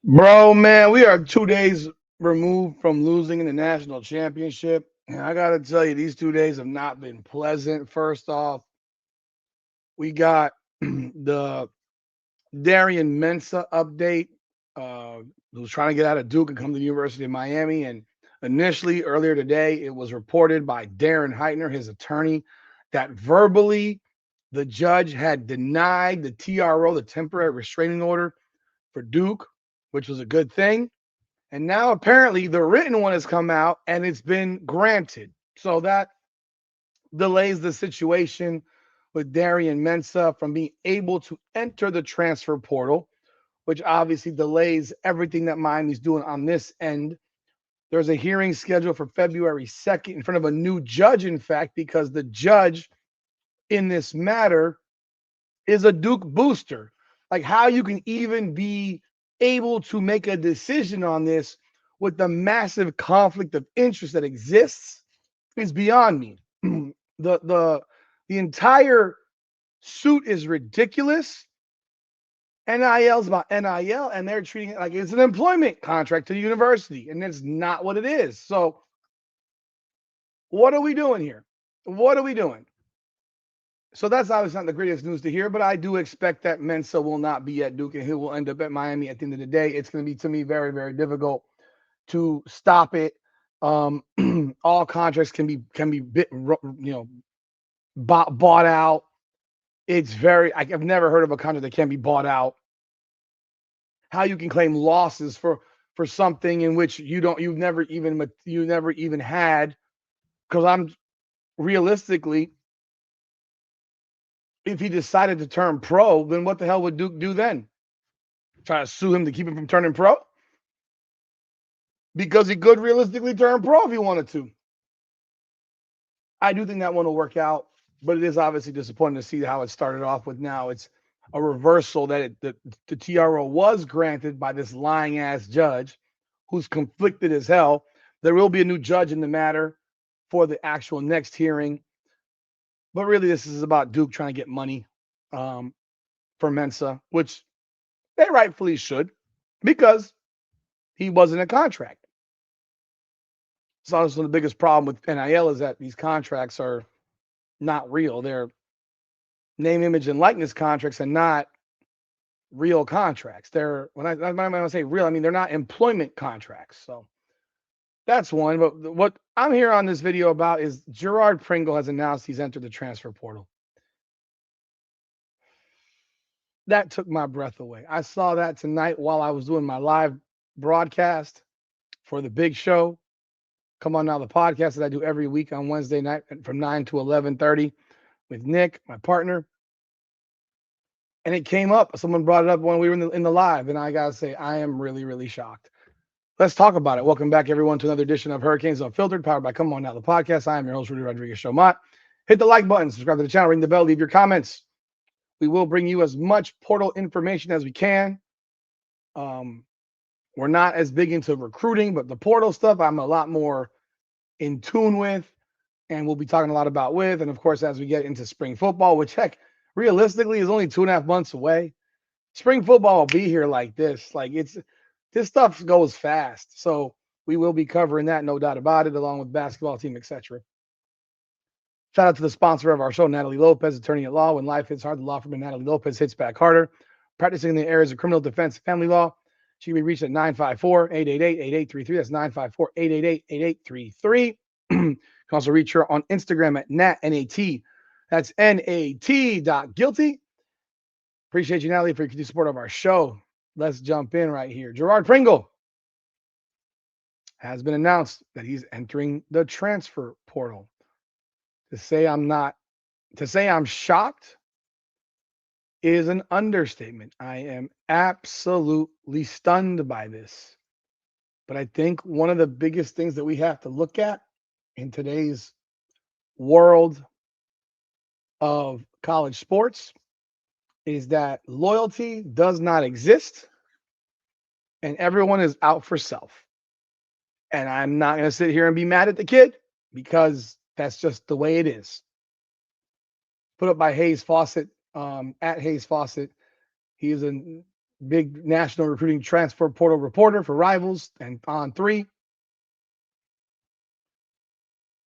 Bro, man, we are 2 days removed from losing in the national championship. And I got to tell you, these 2 days have not been pleasant. First off, we got the Darian Mensah update, who's trying to get out of Duke and come to the University of Miami. And initially, earlier today, it was reported by Darren Heitner, his attorney, that verbally the judge had denied the TRO, the temporary restraining order for Duke, which was a good thing. And now apparently the written one has come out and it's been granted. So that delays the situation with Darian Mensah from being able to enter the transfer portal, which obviously delays everything that Miami's doing on this end. There's a hearing scheduled for February 2nd in front of a new judge, in fact, because the judge in this matter is a Duke booster. Like how you can even be able to make a decision on this with the massive conflict of interest that exists is beyond me. The entire suit is ridiculous. NIL's about NIL, and they're treating it like it's an employment contract to the university, and it's not what it is. So, what are we doing here? What are we doing? So that's obviously not the greatest news to hear, but I do expect that Mensah will not be at Duke and he will end up at Miami at the end of the day. It's going to be, to me, very, very difficult to stop it. All contracts can be bought out. It's very. I've never heard of a contract that can be bought out. How you can claim losses for something in which you never even had. Because I'm realistically, if he decided to turn pro, then what the hell would Duke do then? Try to sue him to keep him from turning pro? Because he could realistically turn pro if he wanted to. I do think that one will work out, but it is obviously disappointing to see how it started off with. Now it's a reversal that the TRO was granted by this lying ass judge who's conflicted as hell. There will be a new judge in the matter for the actual next hearing. But really, this is about Duke trying to get money for Mensah, which they rightfully should because he wasn't a contract. So also the biggest problem with NIL is that these contracts are not real. They're name, image, and likeness contracts and not real contracts. They're when I say real, I mean they're not employment contracts. So that's one. But what I'm here on this video about is Girard Pringle has announced he's entered the transfer portal. That took my breath away. I saw that tonight while I was doing my live broadcast for the big show. Come on now, the podcast that I do every week on Wednesday night from 9 to 11:30 with Nick, my partner. And it came up. Someone brought it up when we were in the live, and I gotta say, I am really, really shocked. Let's talk about it. Welcome back, everyone, to another edition of Hurricanes Unfiltered, powered by Come On Now, the podcast. I am your host, Rudy Rodriguez Showmont. Hit the like button, subscribe to the channel, ring the bell, leave your comments. We will bring you as much portal information as we can. We're not as big into recruiting, but the portal stuff I'm a lot more in tune with, and we'll be talking a lot about with. And of course, as we get into spring football, which heck, realistically is only 2.5 months away. Spring football will be here like this. This stuff goes fast. So we will be covering that, no doubt about it, along with basketball team, etc. Shout out to the sponsor of our show, Natalie Lopez, attorney at law. When life hits hard, the law firm of Natalie Lopez hits back harder. Practicing in the areas of criminal defense and family law. She can be reached at 954-888-8833. That's 954-888-8833. You can also reach her on Instagram at NAT. That's NAT.guilty. Appreciate you, Natalie, for your continued support of our show. Let's jump in right here. Girard Pringle has been announced that he's entering the transfer portal. To say I'm shocked is an understatement. I am absolutely stunned by this. But I think one of the biggest things that we have to look at in today's world of college sports is that loyalty does not exist and everyone is out for self. And I'm not going to sit here and be mad at the kid because that's just the way it is. Put up by Hayes Fawcett, at Hayes Fawcett. He is a big national recruiting transfer portal reporter for Rivals and On3.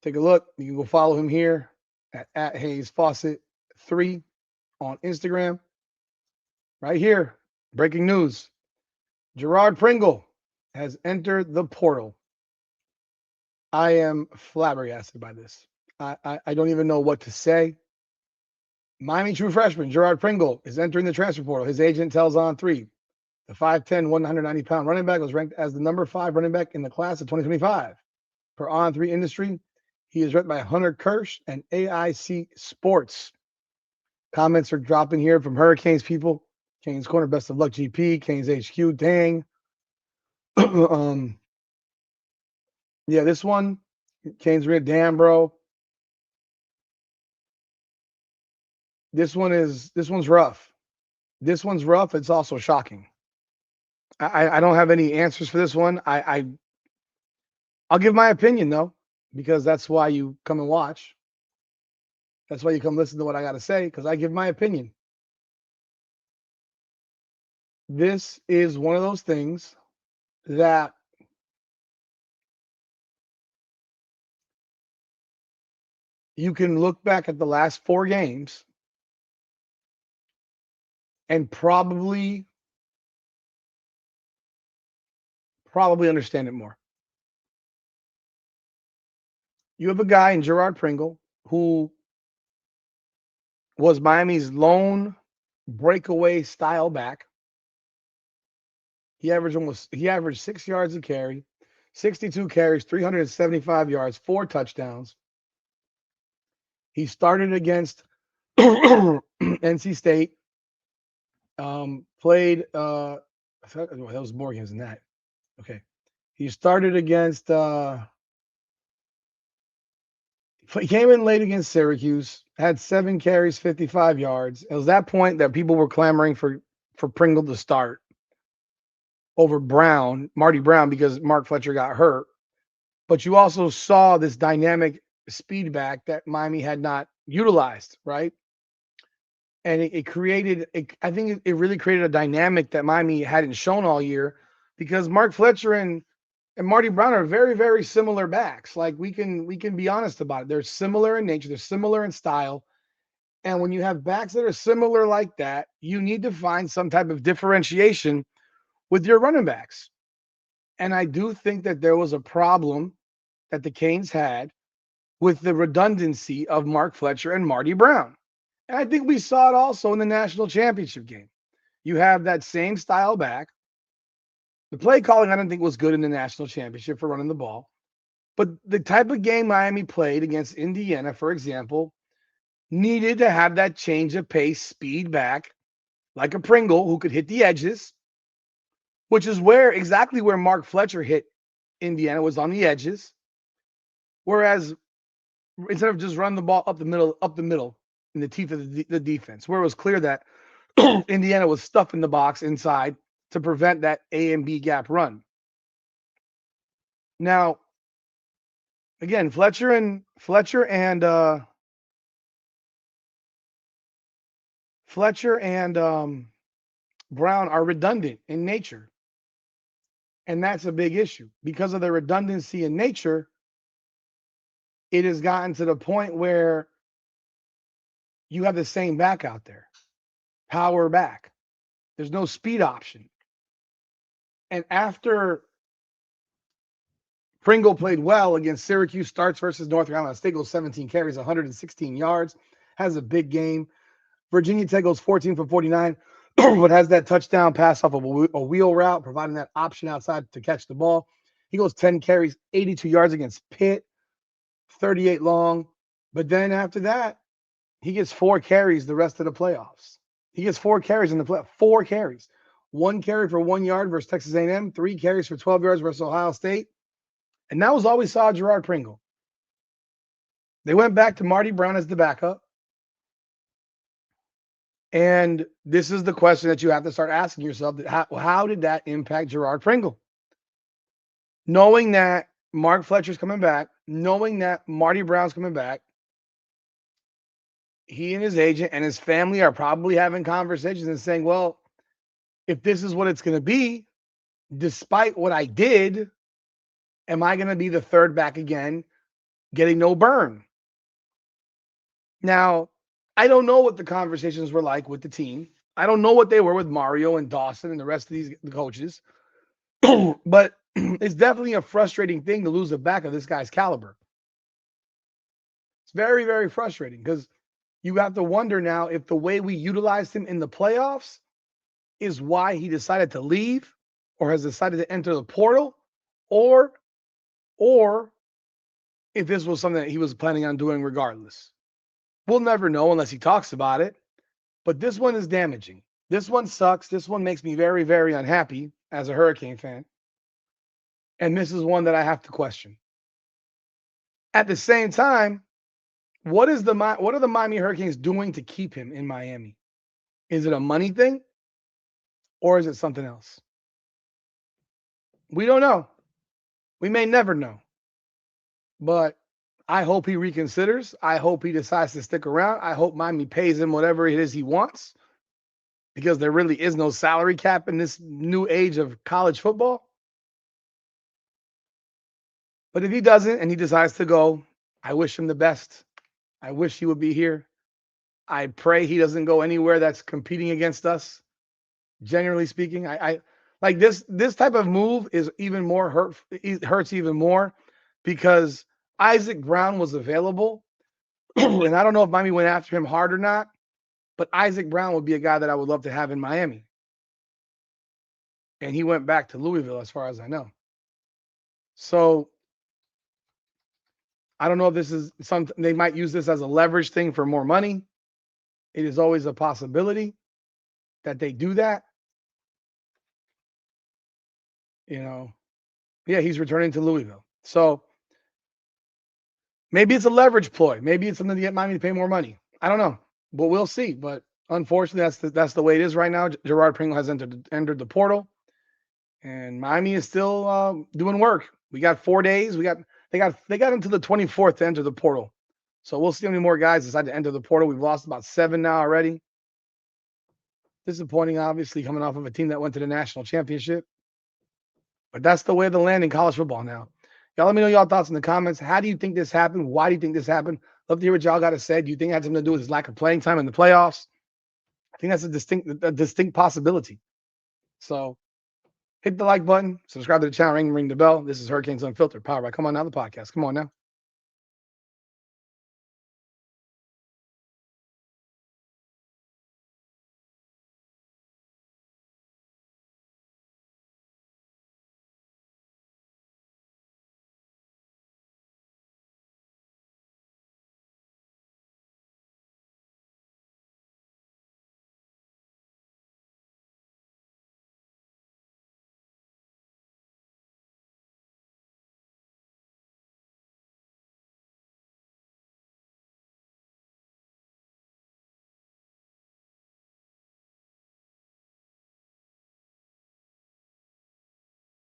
Take a look. You can go follow him here at Hayes Fawcett 3 on Instagram. Right here, breaking news. Girard Pringle has entered the portal. I am flabbergasted by this. I don't even know what to say. Miami true freshman Girard Pringle is entering the transfer portal. His agent tells On3. The 5'10", 190-pound running back was ranked as the number 5 running back in the class of 2025. Per On3 Industry, he is ranked by Hunter Kirsch and AIC Sports. Comments are dropping here from Hurricanes people. Canes Corner, best of luck, GP. Canes HQ, dang. Yeah, this one, Canes Red, damn, bro. This one's rough. This one's rough. It's also shocking. I don't have any answers for this one. I'll give my opinion though, because that's why you come and watch. That's why you come listen to what I got to say, because I give my opinion. This is one of those things that you can look back at the last 4 games and probably understand it more. You have a guy in Girard Pringle who was Miami's lone breakaway style back. He averaged 6 yards a carry, 62 carries, 375 yards, 4 touchdowns. He started against NC State. Played that was more games than that. Okay. He started against he came in late against Syracuse, had 7 carries, 55 yards. It was that point that people were clamoring for Pringle to start over Marty Brown, because Mark Fletcher got hurt. But you also saw this dynamic speed back that Miami had not utilized, right? And it created, I think it really created a dynamic that Miami hadn't shown all year, because Mark Fletcher and Marty Brown are very, very similar backs. Like we can be honest about it. They're similar in nature. They're similar in style. And when you have backs that are similar like that, you need to find some type of differentiation with your running backs. And I do think that there was a problem that the Canes had with the redundancy of Mark Fletcher and Marty Brown. And I think we saw it also in the national championship game. You have that same style back. The play calling, I don't think, was good in the national championship for running the ball. But the type of game Miami played against Indiana, for example, needed to have that change of pace, speed back, like a Pringle who could hit the edges, which is exactly where Mark Fletcher hit Indiana, was on the edges. Whereas instead of just running the ball up the middle in the teeth of the defense, where it was clear that Indiana was stuffing the box inside to prevent that A and B gap run. Now, again, Fletcher and Brown are redundant in nature. And that's a big issue. Because of their redundancy in nature, it has gotten to the point where you have the same back out there. Power back. There's no speed option. And after Pringle played well against Syracuse, starts versus North Carolina State, goes 17 carries, 116 yards, has a big game. Virginia Tech goes 14 for 49, but has that touchdown pass off of a wheel route, providing that option outside to catch the ball. He goes 10 carries, 82 yards against Pitt, 38 long. But then after that, he gets 4 carries the rest of the playoffs. He gets 4 carries in the playoffs, 4 carries. 1 carry for 1 yard versus Texas A&M, 3 carries for 12 yards versus Ohio State. And that was all we saw of Girard Pringle. They went back to Marty Brown as the backup. And this is the question that you have to start asking yourself: how did that impact Girard Pringle? Knowing that Mark Fletcher's coming back, knowing that Marty Brown's coming back, he and his agent and his family are probably having conversations and saying, well, if this is what it's going to be, despite what I did, am I going to be the third back again, getting no burn? Now, I don't know what the conversations were like with the team. I don't know what they were with Mario and Dawson and the rest of these coaches, but it's definitely a frustrating thing to lose a back of this guy's caliber. It's very, very frustrating because you have to wonder now if the way we utilized him in the playoffs is why he decided to leave or has decided to enter the portal, or if this was something that he was planning on doing regardless. We'll never know unless he talks about it. But this one is damaging. This one sucks. This one makes me very, very unhappy as a Hurricane fan. And this is one that I have to question. At the same time, what are the Miami Hurricanes doing to keep him in Miami? Is it a money thing or is it something else? We don't know. We may never know. But I hope he reconsiders. I hope he decides to stick around. I hope Miami pays him whatever it is he wants, because there really is no salary cap in this new age of college football. But if he doesn't and he decides to go, I wish him the best. I wish he would be here. I pray he doesn't go anywhere that's competing against us. Generally speaking, I like this type of move is even more hurts even more because Isaac Brown was available. And I don't know if Miami went after him hard or not, but Isaac Brown would be a guy that I would love to have in Miami. And he went back to Louisville as far as I know. So I don't know if this is something they might use this as a leverage thing for more money. It is always a possibility that they do that. Yeah, he's returning to Louisville. So maybe it's a leverage ploy. Maybe it's something to get Miami to pay more money. I don't know, but we'll see. But unfortunately, that's the way it is right now. Girard Pringle has entered the portal, and Miami is still doing work. We got 4 days. They got until the 24th to enter the portal. So we'll see how many more guys decide to enter the portal. We've lost about 7 now already. Disappointing, obviously, coming off of a team that went to the national championship. But that's the way of the land in college football now. Y'all let me know y'all thoughts in the comments. How do you think this happened? Why do you think this happened? Love to hear what y'all got to say. Do you think it had something to do with his lack of playing time in the playoffs? I think that's a distinct possibility. So hit the like button, subscribe to the channel, ring the bell. This is Hurricanes Unfiltered, powered by Come On Now, the podcast. Come on now.